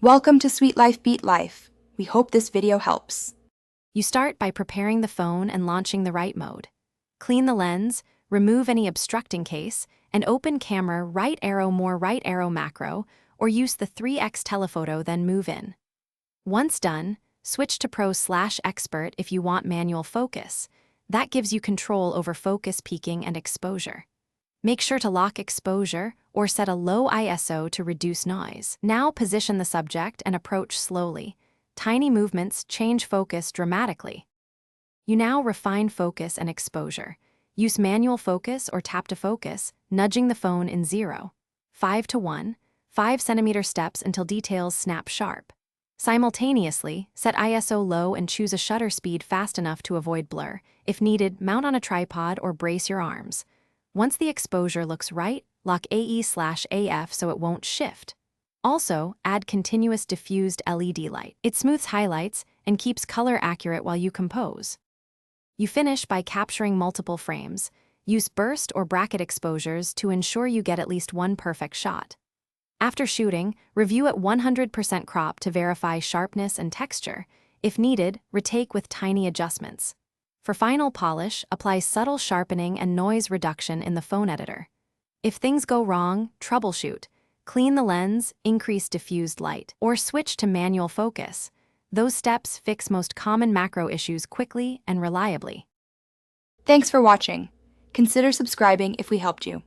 Welcome to Sweet Life Beat Life. We hope this video helps. You start by preparing the phone and launching the right mode. Clean the lens, remove any obstructing case, and open camera right arrow more right arrow macro, or use the 3x telephoto then move in. Once done, switch to Pro/Expert if you want manual focus. That gives you control over focus peaking and exposure. Make sure to lock exposure or set a low ISO to reduce noise. Now position the subject and approach slowly. Tiny movements change focus dramatically. You now refine focus and exposure. Use manual focus or tap to focus, nudging the phone in 0, 5 to 1, 5 centimeter steps until details snap sharp. Simultaneously, set ISO low and choose a shutter speed fast enough to avoid blur. If needed, mount on a tripod or brace your arms. Once the exposure looks right, lock AE/AF so it won't shift. Also, add continuous diffused LED light. It smooths highlights and keeps color accurate while you compose. You finish by capturing multiple frames. Use burst or bracket exposures to ensure you get at least one perfect shot. After shooting, review at 100% crop to verify sharpness and texture. If needed, retake with tiny adjustments. For final polish, apply subtle sharpening and noise reduction in the phone editor. If things go wrong, troubleshoot. Clean the lens, increase diffused light, or switch to manual focus. Those steps fix most common macro issues quickly and reliably. Thanks for watching. Consider subscribing if we helped you.